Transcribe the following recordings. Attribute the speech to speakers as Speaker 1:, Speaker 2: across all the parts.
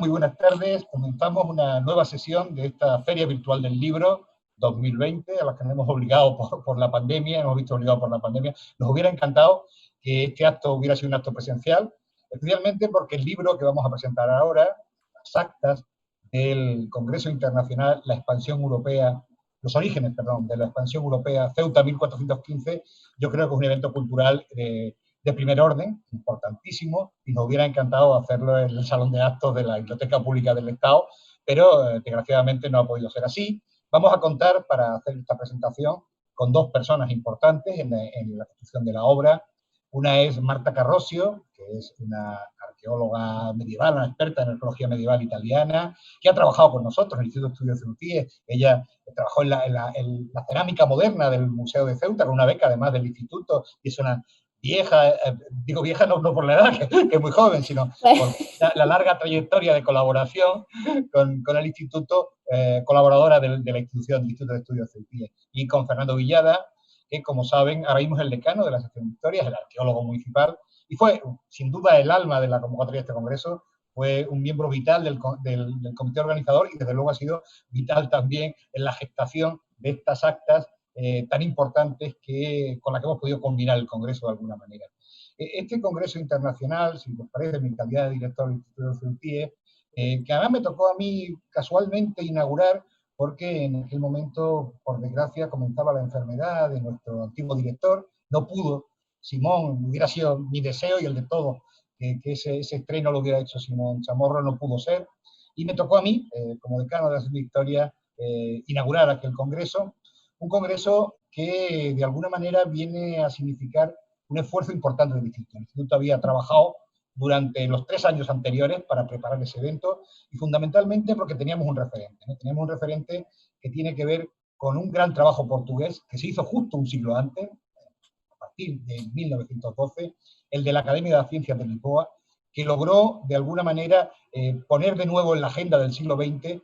Speaker 1: Muy buenas tardes. Comenzamos una nueva sesión de esta Feria Virtual del Libro 2020, a la que nos hemos obligado por la pandemia, hemos visto obligados por la pandemia. Nos hubiera encantado que este acto hubiera sido un acto presencial, especialmente porque el libro que vamos a presentar ahora, las actas del Congreso Internacional, la expansión europea, los orígenes, perdón, de la expansión europea, Ceuta 1415, yo creo que es un evento cultural de primer orden, importantísimo, y nos hubiera encantado hacerlo en el Salón de Actos de la Biblioteca Pública del Estado, pero desgraciadamente no ha podido ser así. Vamos a contar, para hacer esta presentación, con dos personas importantes en la construcción de la obra. Una es Marta Carrosio, que es una arqueóloga medieval, una experta en arqueología medieval italiana, que ha trabajado con nosotros en el Instituto de Estudios Ceutíes. Ella trabajó en la cerámica moderna del Museo de Ceuta, con una beca además del instituto, y es una vieja, digo vieja no por la edad, que es muy joven, sino por la larga trayectoria de colaboración con el instituto, colaboradora de la institución, del Instituto de Estudios Ceutíes, y con Fernando Villada, que como saben, ahora mismo es el decano de la sección de Historia, es el arqueólogo municipal, y fue sin duda el alma de la convocatoria de este congreso, fue un miembro vital del comité organizador y desde luego ha sido vital también en la gestación de estas actas tan importantes con las que hemos podido combinar el Congreso de alguna manera. Este Congreso Internacional, si os parece, en mi calidad de director del Instituto de Ceutíes, que además me tocó a mí casualmente inaugurar, porque en aquel momento, por desgracia, comenzaba la enfermedad de nuestro antiguo director, no pudo, Simón, hubiera sido mi deseo y el de todos, que ese estreno lo hubiera hecho Simón Chamorro, no pudo ser, y me tocó a mí, como decano de la Sección de Historia, inaugurar aquel congreso, un congreso que de alguna manera viene a significar un esfuerzo importante del instituto. El instituto había trabajado durante los 3 años anteriores para preparar ese evento y fundamentalmente porque teníamos un referente, ¿no? Teníamos un referente que tiene que ver con un gran trabajo portugués que se hizo justo un siglo antes, a partir de 1912, el de la Academia de las Ciencias de Lisboa, que logró de alguna manera poner de nuevo en la agenda del siglo XX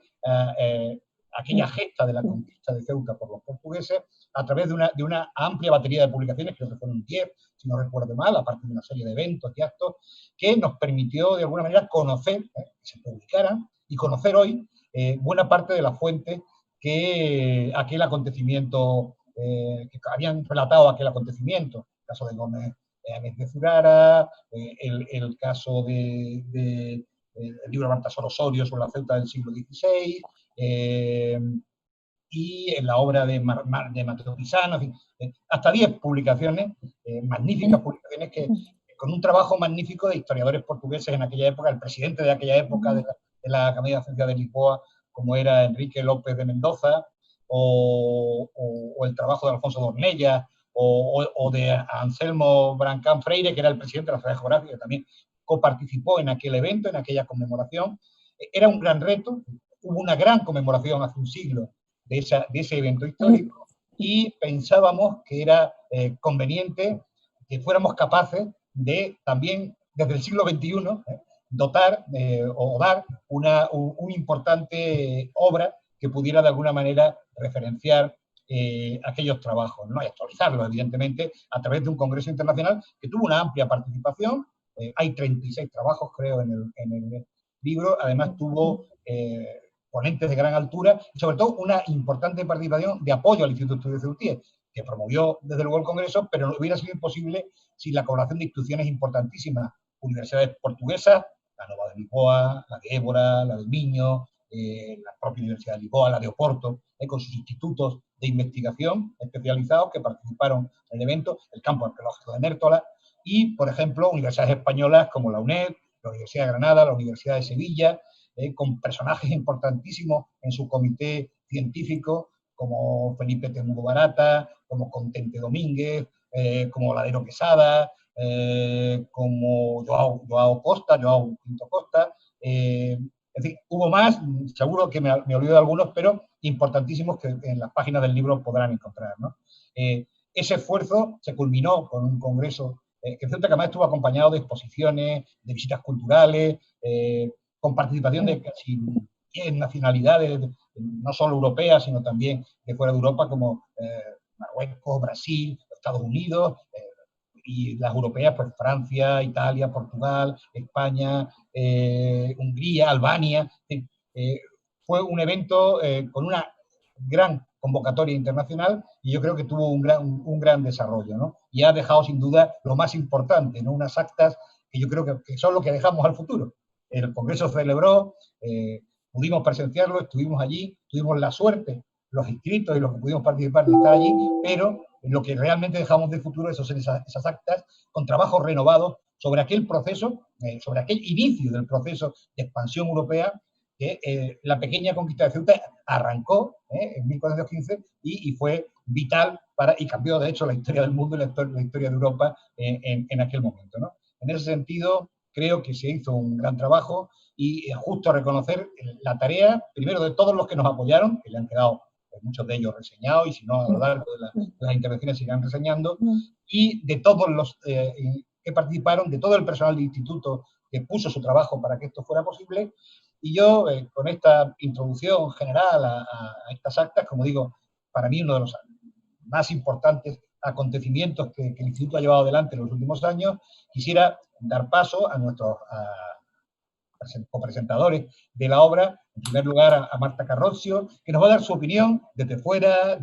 Speaker 1: aquella gesta de la conquista de Ceuta por los portugueses a través de una amplia batería de publicaciones, creo que fueron 10, si no recuerdo mal, aparte de una serie de eventos y actos, que nos permitió de alguna manera conocer, que se publicaran, y conocer hoy buena parte de las fuentes que aquel acontecimiento, que habían relatado aquel acontecimiento, el caso de Gómez de Zurara, el caso del libro de Baltasar Osorio sobre la Ceuta del siglo XVI, y en la obra de Mateo Pisano, en fin, hasta 10 publicaciones, magníficas publicaciones que con un trabajo magnífico de historiadores portugueses en aquella época, el presidente de aquella época de la Academia de Ciencias de Lisboa, como era Enrique López de Mendoza, o el trabajo de Alfonso de Ornella, o de Anselmo Brancán Freire, que era el presidente de la Sociedad Geográfica, que también coparticipó en aquel evento, en aquella conmemoración. Era un gran reto, hubo una gran conmemoración hace un siglo de ese evento histórico, y pensábamos que era conveniente que fuéramos capaces de también, desde el siglo XXI, dotar o dar una importante obra que pudiera de alguna manera referenciar aquellos trabajos, ¿no? Y actualizarlos, evidentemente, a través de un congreso internacional que tuvo una amplia participación. Hay 36 trabajos, creo, en el libro. Además, tuvo ponentes de gran altura y, sobre todo, una importante participación de apoyo al Instituto de Estudios Ceutíes, que promovió, desde luego, el congreso, pero no hubiera sido imposible sin la colaboración de instituciones importantísimas, universidades portuguesas, la Nova de Lisboa, la de Évora, la del Miño, la propia Universidad de Lisboa, la de Oporto, con sus institutos de investigación especializados que participaron en el evento, el campo arqueológico de Nértola, y, por ejemplo, universidades españolas como la UNED, la Universidad de Granada, la Universidad de Sevilla, con personajes importantísimos en su comité científico, como Felipe Temudo Barata, como Contente Domínguez, como Ladero Quesada, como Joao Pinto Costa, en fin, hubo más, seguro que me olvido de algunos, pero importantísimos que en las páginas del libro podrán encontrar, ¿no? Ese esfuerzo se culminó con un congreso que en Ceuta, que además estuvo acompañado de exposiciones, de visitas culturales, con participación de casi 10 nacionalidades, no solo europeas, sino también de fuera de Europa, como Marruecos, Brasil, Estados Unidos, y las europeas, pues Francia, Italia, Portugal, España, Hungría, Albania. Fue un evento con una gran convocatoria internacional y yo creo que tuvo un gran desarrollo, ¿no? Y ha dejado sin duda lo más importante, ¿no? Unas actas que yo creo que son lo que dejamos al futuro. El Congreso se celebró, pudimos presenciarlo, estuvimos allí, tuvimos la suerte, los inscritos y los que pudimos participar de estar allí, pero lo que realmente dejamos de futuro son esas actas con trabajos renovados sobre aquel proceso, sobre aquel inicio del proceso de expansión europea que la pequeña conquista de Ceuta arrancó en 1415 y fue vital y cambió de hecho la historia del mundo y la historia de Europa en aquel momento, ¿no? En ese sentido, creo que se hizo un gran trabajo y es justo reconocer la tarea, primero, de todos los que nos apoyaron, que le han quedado muchos de ellos reseñados, y si no, a lo largo de las intervenciones se irán reseñando, y de todos los que participaron, de todo el personal del instituto que puso su trabajo para que esto fuera posible. Y yo, con esta introducción general a estas actas, como digo, para mí uno de los más importantes acontecimientos que el Instituto ha llevado adelante en los últimos años, quisiera dar paso a nuestros copresentadores de la obra, en primer lugar a Marta Carrozio, que nos va a dar su opinión desde fuera,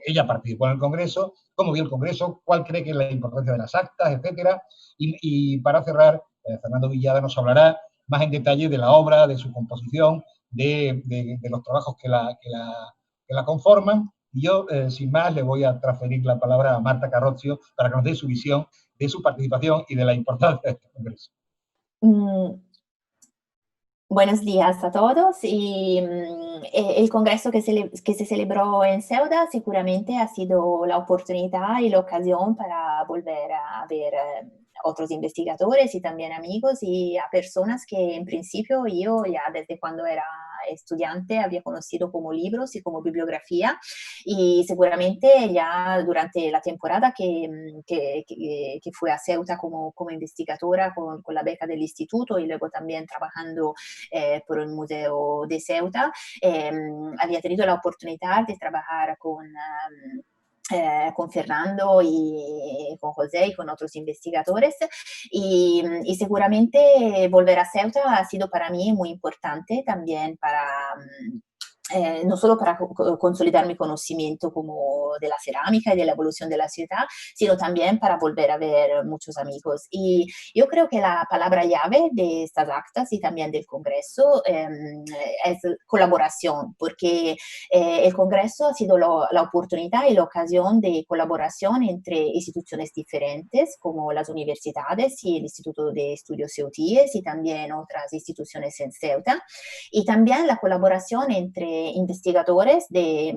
Speaker 1: ella participó en el Congreso, cómo vio el Congreso, cuál cree que es la importancia de las actas, etcétera. Y para cerrar, Fernando Villada nos hablará más en detalle de la obra, de su composición, de los trabajos que la conforman. Y yo, sin más, le voy a transferir la palabra a Marta Carrozio para que nos dé su visión de su participación y de la importancia de este Congreso.
Speaker 2: Buenos días a todos. El congreso que se celebró en Ceuta seguramente ha sido la oportunidad y la ocasión para volver a ver otros investigadores y también amigos y a personas que en principio yo ya desde cuando era estudiante había conocido como libros y como bibliografía, y seguramente ya durante la temporada que fui a Ceuta como investigadora con la beca del instituto y luego también trabajando por el Museo de Ceuta, había tenido la oportunidad de trabajar con Fernando y con José y con otros investigadores, y seguramente volver a Ceuta ha sido para mí muy importante también para no solo para consolidar mi conocimiento como de la cerámica y de la evolución de la ciudad, sino también para volver a ver muchos amigos. Y yo creo que la palabra llave de estas actas y también del Congreso es colaboración, porque el Congreso ha sido la oportunidad y la ocasión de colaboración entre instituciones diferentes, como las universidades y el Instituto de Estudios Ceutíes y también otras instituciones en Ceuta, y también la colaboración entre investigadores de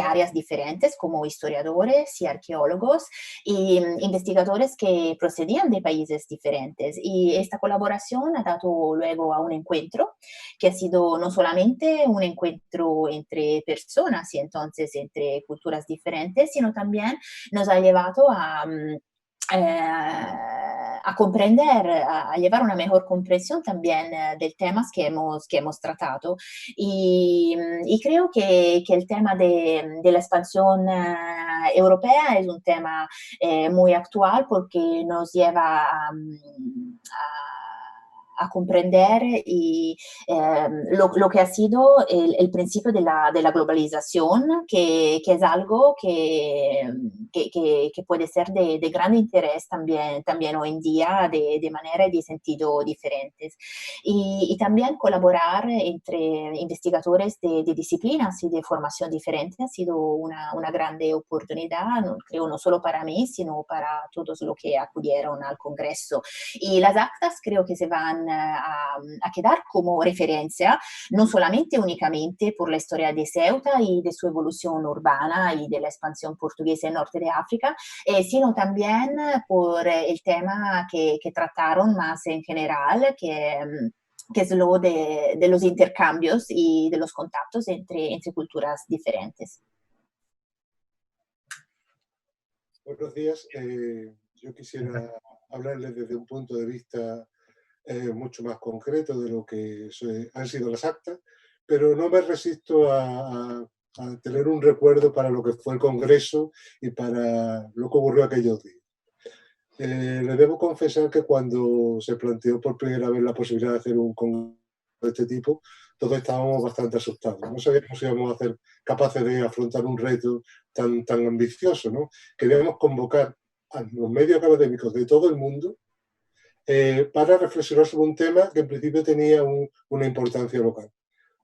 Speaker 2: áreas diferentes, como historiadores y arqueólogos, y investigadores que procedían de países diferentes. Y esta colaboración ha dado luego a un encuentro que ha sido no solamente un encuentro entre personas y entonces entre culturas diferentes, sino también nos ha llevado a comprender, a llevar una mejor comprensión también del temas que hemos tratado. Y creo que el tema de la expansión europea es un tema muy actual porque nos lleva a comprender lo que ha sido el principio de la globalización, que es algo que puede ser de gran interés también hoy en día, de manera y de sentido diferentes. Y también colaborar entre investigadores de disciplinas y de formación diferente ha sido una grande oportunidad, creo no solo para mí, sino para todos los que acudieron al Congreso. Y las actas creo que se van a quedar como referencia, no solamente únicamente por la historia de Ceuta y de su evolución urbana y de la expansión portuguesa en norte de África, sino también por el tema que trataron más en general, que es lo de los intercambios y de los contactos entre culturas diferentes.
Speaker 3: Buenos días. Yo quisiera hablarles desde un punto de vista mucho más concreto de lo que han sido las actas, pero no me resisto a a tener un recuerdo para lo que fue el Congreso y para lo que ocurrió aquellos días. Le debo confesar que cuando se planteó por primera vez la posibilidad de hacer un congreso de este tipo, todos estábamos bastante asustados. No sabíamos si íbamos a ser capaces de afrontar un reto tan ambicioso, ¿no? Queríamos convocar a los medios académicos de todo el mundo para reflexionar sobre un tema que en principio tenía una importancia local.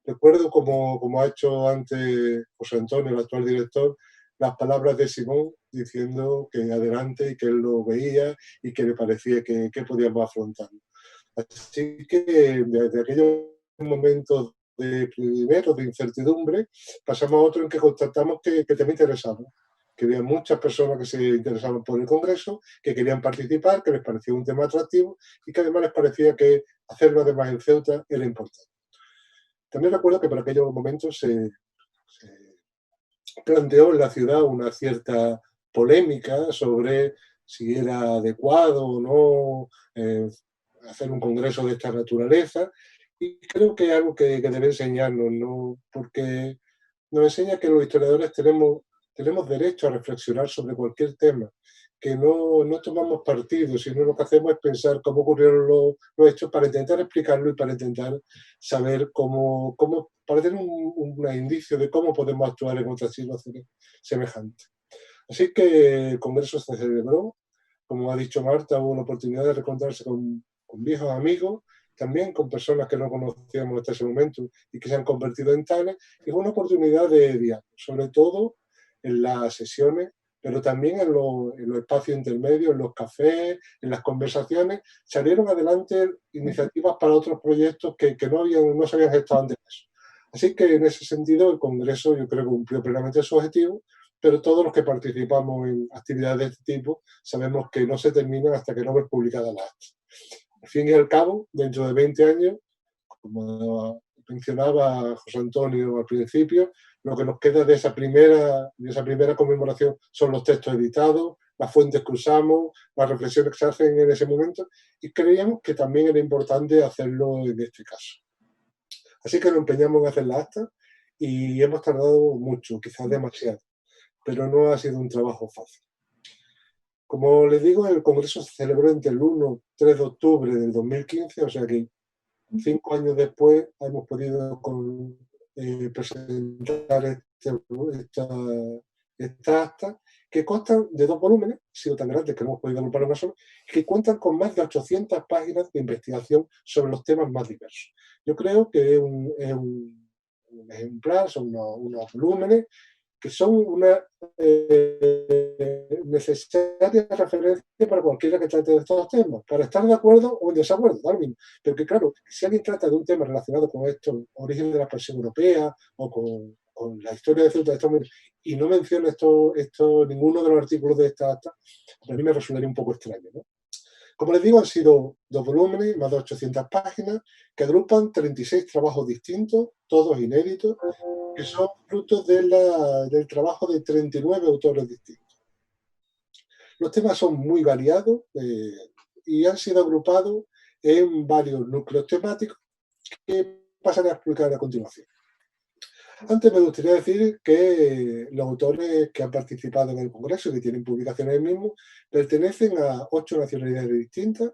Speaker 3: Recuerdo, como ha hecho antes José Antonio, el actual director, las palabras de Simón diciendo que adelante y que él lo veía y que le parecía que podíamos afrontar. Así que desde aquellos momentos primero de incertidumbre pasamos a otro en que constatamos que también interesaba, que había muchas personas que se interesaban por el Congreso, que querían participar, que les parecía un tema atractivo y que además les parecía que hacerlo además en Ceuta era importante. También recuerdo que por aquellos momentos se planteó en la ciudad una cierta polémica sobre si era adecuado o no hacer un congreso de esta naturaleza, y creo que es algo que debe enseñarnos, ¿no? Porque nos enseña que los historiadores tenemos derecho a reflexionar sobre cualquier tema, que no tomamos partido, sino lo que hacemos es pensar cómo ocurrieron los hechos para intentar explicarlo y para intentar saber para tener un indicio de cómo podemos actuar en otras situaciones semejantes. Así que el Congreso se celebró, como ha dicho Marta, hubo la oportunidad de reencontrarse con viejos amigos, también con personas que no conocíamos hasta ese momento y que se han convertido en tales, y fue una oportunidad de diálogo, sobre todo en las sesiones, pero también en los espacios intermedios, en los cafés, en las conversaciones, salieron adelante iniciativas para otros proyectos que no se habían gestado antes de eso. Así que en ese sentido el Congreso yo creo que cumplió plenamente su objetivo, pero todos los que participamos en actividades de este tipo sabemos que no se terminan hasta que no ves publicadas las actas. Al fin y al cabo, dentro de 20 años, como mencionaba José Antonio al principio, lo que nos queda de esa primera conmemoración son los textos editados, las fuentes que usamos, las reflexiones que se hacen en ese momento, y creíamos que también era importante hacerlo en este caso. Así que nos empeñamos en hacer la acta y hemos tardado mucho, quizás demasiado, pero no ha sido un trabajo fácil. Como les digo, el Congreso se celebró entre el 1 y 3 de octubre del 2015, o sea que 5 años después hemos podido presentar esta acta, que constan de 2 volúmenes, han sido tan grandes que no hemos podido agrupar una sola, que cuentan con más de 800 páginas de investigación sobre los temas más diversos. Yo creo que es un ejemplar, son unos volúmenes que son una necesaria referencia para cualquiera que trate de estos temas, para estar de acuerdo o en desacuerdo, también. Porque claro, si alguien trata de un tema relacionado con esto, origen de la expresión europea o con la historia de Ceuta y no menciona ninguno de los artículos de esta acta, a mí me resultaría un poco extraño, ¿no? Como les digo, han sido 2 volúmenes, más de 800 páginas, que agrupan 36 trabajos distintos, todos inéditos, que son frutos del trabajo de 39 autores distintos. Los temas son muy variados y han sido agrupados en varios núcleos temáticos que pasaré a explicar a continuación. Antes me gustaría decir que los autores que han participado en el Congreso y que tienen publicaciones del mismo pertenecen a 8 nacionalidades distintas.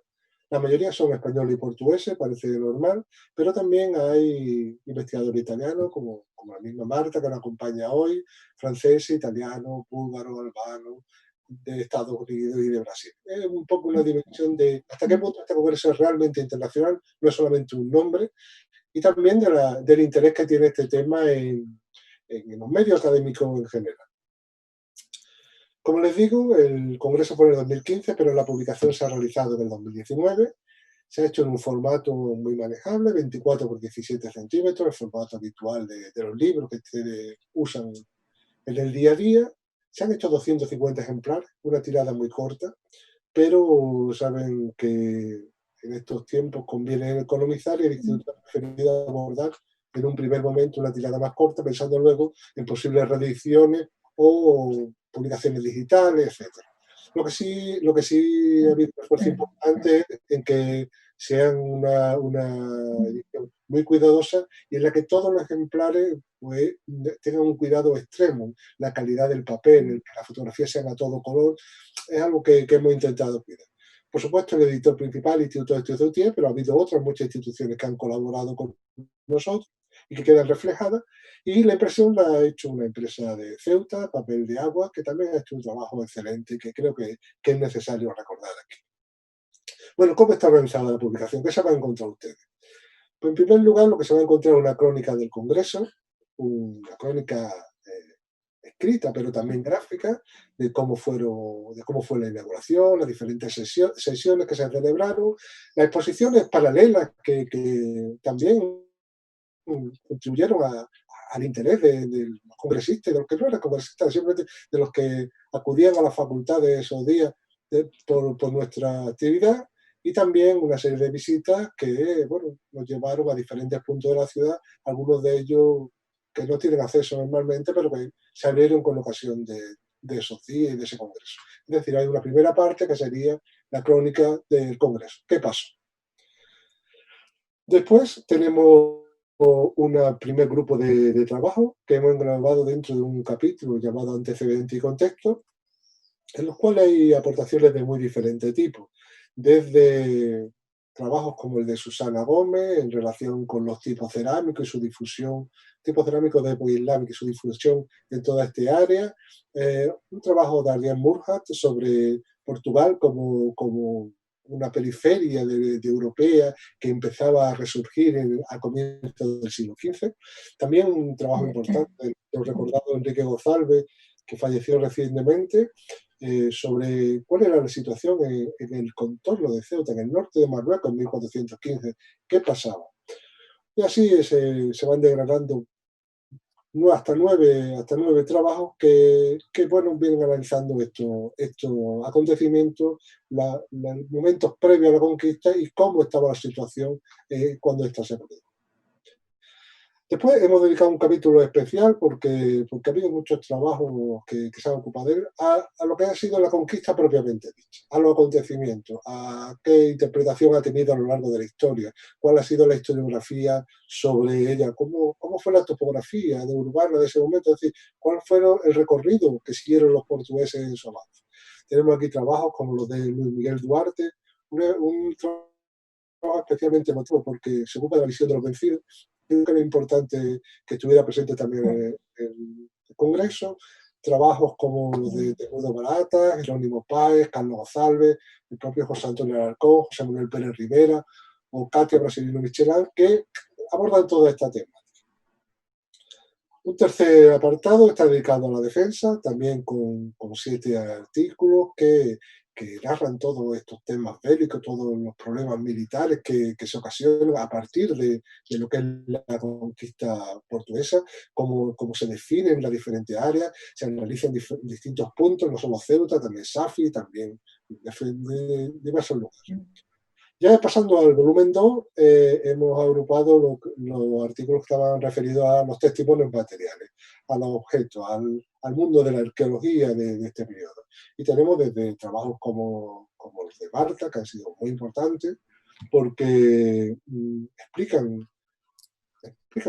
Speaker 3: La mayoría son españoles y portugueses, parece normal, pero también hay investigadores italianos, como la misma Marta, que nos acompaña hoy, franceses, italianos, búlgaros, albanos, de Estados Unidos y de Brasil. Es un poco una dimensión de hasta qué punto este Congreso es realmente internacional, no es solamente un nombre, y también del interés que tiene este tema en los medios académicos en general. Como les digo, el Congreso fue en el 2015, pero la publicación se ha realizado en el 2019. Se ha hecho en un formato muy manejable, 24 por 17 centímetros, el formato habitual de los libros que ustedes usan en el día a día. Se han hecho 250 ejemplares, una tirada muy corta, pero saben que en estos tiempos conviene economizar y el Instituto ha preferido abordar en un primer momento una tirada más corta, pensando luego en posibles reediciones o publicaciones digitales, etc. Lo que sí ha habido un esfuerzo importante en que sean una edición muy cuidadosa y en la que todos los ejemplares pues, tengan un cuidado extremo. La calidad del papel, que las fotografías sean a todo color, es algo que hemos intentado cuidar. Por supuesto, el editor principal, Instituto de Estudios de UTIE, pero ha habido otras muchas instituciones que han colaborado con nosotros y que quedan reflejadas. Y la impresión la ha hecho una empresa de Ceuta, Papel de Agua, que también ha hecho un trabajo excelente y que creo que es necesario recordar aquí. Bueno, ¿cómo está organizada la publicación? ¿Qué se va a encontrar ustedes? Pues en primer lugar, lo que se va a encontrar es una crónica del Congreso, una crónica escrita, pero también gráfica, de cómo fue la inauguración, las diferentes sesiones que se celebraron, las exposiciones paralelas que también contribuyeron al interés de los congresistas, de los que no eran congresistas, simplemente de los que acudían a la facultad de esos días por nuestra actividad, y también una serie de visitas que bueno, nos llevaron a diferentes puntos de la ciudad, algunos de ellos que no tienen acceso normalmente, pero que se abrieron con ocasión de esos días y de ese congreso. Es decir, hay una primera parte que sería la crónica del congreso. ¿Qué pasó? Después tenemos un primer grupo de trabajo que hemos grabado dentro de un capítulo llamado Antecedente y Contexto, en los cuales hay aportaciones de muy diferente tipo, desde trabajos como el de Susana Gómez en relación con los tipos cerámicos y su difusión, tipos cerámicos de época islámica y su difusión en toda esta área, un trabajo de Adrián Murhat sobre Portugal como una periferia de europea que empezaba a resurgir a comienzos del siglo XV. También un trabajo importante, lo recordado Enrique González, que falleció recientemente, sobre cuál era la situación en el contorno de Ceuta, en el norte de Marruecos, en 1415, qué pasaba. Y así se van degradando hasta nueve trabajos que bueno, vienen analizando estos acontecimientos, los momentos previos a la conquista y cómo estaba la situación cuando esta se produjo. Después hemos dedicado un capítulo especial porque ha habido muchos trabajos que se han ocupado de él, a lo que ha sido la conquista propiamente dicha, a los acontecimientos, a qué interpretación ha tenido a lo largo de la historia, cuál ha sido la historiografía sobre ella, cómo fue la topografía de urbana de ese momento, es decir, cuál fue el recorrido que siguieron los portugueses en su avance. Tenemos aquí trabajos como los de Luis Miguel Duarte, un trabajo especialmente emotivo porque se ocupa de la visión de los vencidos. Creo que era importante que estuviera presente también en el Congreso. Trabajos como los de Temudo Barata, Jerónimo Páez, Carlos González, el propio José Antonio Alarcón, José Manuel Pérez Rivera o Katia Brasilino Michelán, que abordan toda esta temática. Un tercer apartado está dedicado a la defensa, también con 7 artículos que narran todos estos temas bélicos, todos los problemas militares que se ocasionan a partir de lo que es la conquista portuguesa, cómo se definen las diferentes áreas, se analizan distintos puntos, no solo Ceuta, también Safi, también de diversos lugares. Ya pasando al volumen 2, hemos agrupado los artículos que estaban referidos a los testimonios materiales, a los objetos, al mundo de la arqueología de este periodo. Y tenemos desde trabajos como los de Marta, que han sido muy importantes, porque explican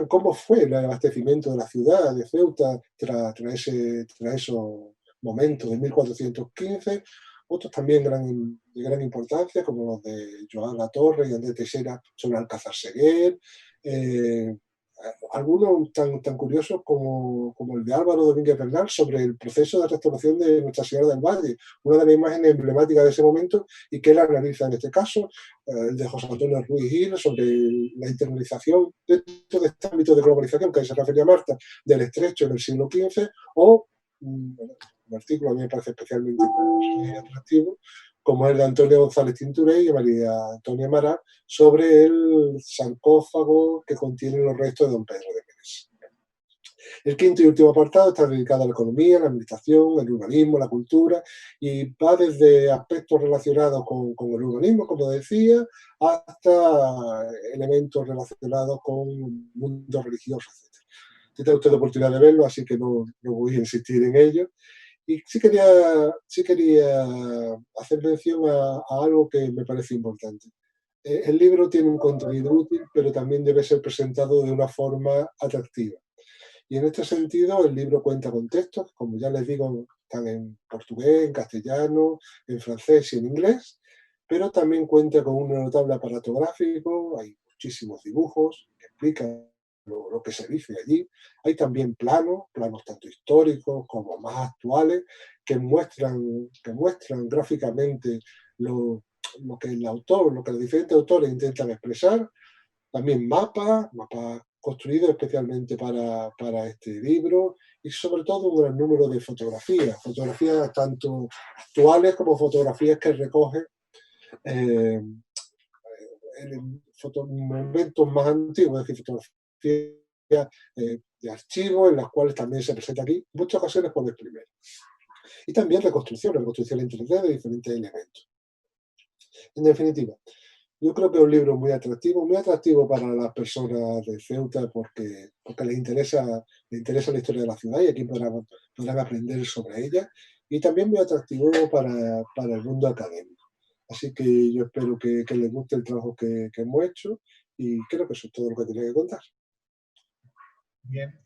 Speaker 3: cómo fue el abastecimiento de la ciudad de Ceuta tras esos momentos de 1415, otros también de gran importancia, como los de Joan Latorre y Andrés Teixeira sobre Alcázar Seguer, algunos tan curiosos como el de Álvaro Domínguez Bernal sobre el proceso de restauración de Nuestra Señora del Valle, una de las imágenes emblemáticas de ese momento y que él analiza en este caso, el de José Antonio Ruiz Gil sobre la internalización dentro de este ámbito de globalización que se refería a Marta, del estrecho en el siglo XV, o un artículo a mí me parece especialmente atractivo, como el de Antonio González Tinturé y María Antonia Mará, sobre el sarcófago que contiene los restos de don Pedro de Menes. El quinto y último apartado está dedicado a la economía, la administración, el urbanismo, la cultura, y va desde aspectos relacionados con el urbanismo, como decía, hasta elementos relacionados con el mundo religioso, etc. Tiene usted la oportunidad de verlo, así que no voy a insistir en ello. Y sí quería hacer mención a algo que me parece importante. el libro tiene un contenido útil, pero también debe ser presentado de una forma atractiva. Y en este sentido, el libro cuenta con textos, como ya les digo, están en portugués, en castellano, en francés y en inglés, pero también cuenta con un notable aparato gráfico, hay muchísimos dibujos que explican lo que se dice allí. Hay también planos tanto históricos como más actuales, que muestran gráficamente lo que el autor, lo que los diferentes autores intentan expresar. También mapas construidos especialmente para este libro, y sobre todo un gran número de fotografías tanto actuales como fotografías que recoge eh, momentos más antiguos, es decir, fotografías de archivo, en las cuales también se presenta aquí, en muchas ocasiones por vez primera. Y también reconstrucción en 3D de diferentes elementos. En definitiva, yo creo que es un libro muy atractivo para las personas de Ceuta porque les interesa la historia de la ciudad y aquí podrán aprender sobre ella, y también muy atractivo para el mundo académico. Así que yo espero que les guste el trabajo que hemos hecho, y creo que eso es todo lo que tenía que contar.
Speaker 1: Bien,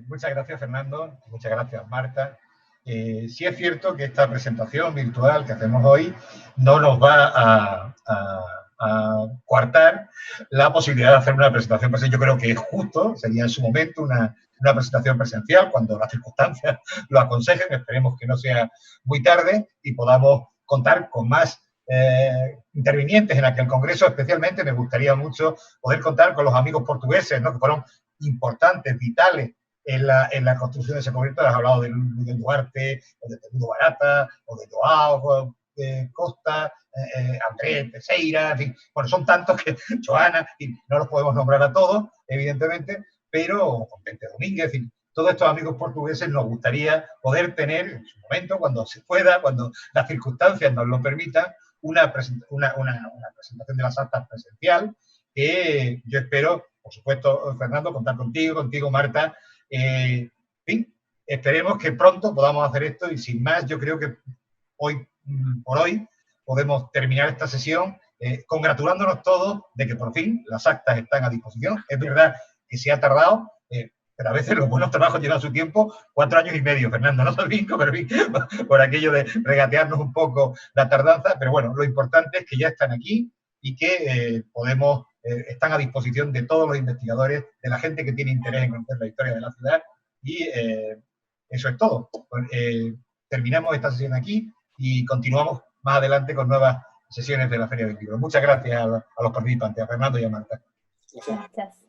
Speaker 1: muchas gracias, Fernando, muchas gracias, Marta. Sí es cierto que esta presentación virtual que hacemos hoy no nos va a coartar la posibilidad de hacer una presentación presencial. Yo creo que es justo, sería en su momento una presentación presencial cuando las circunstancias lo aconsejen. Esperemos que no sea muy tarde y podamos contar con más intervinientes en aquel congreso. Especialmente me gustaría mucho poder contar con los amigos portugueses, ¿no?, que fueron importantes, vitales en la construcción de ese proyecto. Has hablado de Duarte, o de Temudo Barata, o de Joao de Costa, Andrés Teixeira, en fin, bueno, son tantos que Joana, y no los podemos nombrar a todos, evidentemente, pero con Vicente Domínguez, en fin, todos estos amigos portugueses nos gustaría poder tener en su momento, cuando se pueda, cuando las circunstancias nos lo permitan, una presentación de las actas presencial, que yo espero, por supuesto, Fernando, contar contigo, Marta. En fin, esperemos que pronto podamos hacer esto, y sin más, yo creo que por hoy podemos terminar esta sesión congratulándonos todos de que por fin las actas están a disposición. Es verdad que se ha tardado, pero a veces los buenos trabajos llevan su tiempo, 4 años y medio, Fernando, no son 5, pero por aquello de regatearnos un poco la tardanza, pero bueno, lo importante es que ya están aquí y que están a disposición de todos los investigadores, de la gente que tiene interés en conocer la historia de la ciudad, y eso es todo. Terminamos esta sesión aquí y continuamos más adelante con nuevas sesiones de la Feria del Libro. Muchas gracias a los participantes, a Fernando y a Marta.
Speaker 2: Gracias.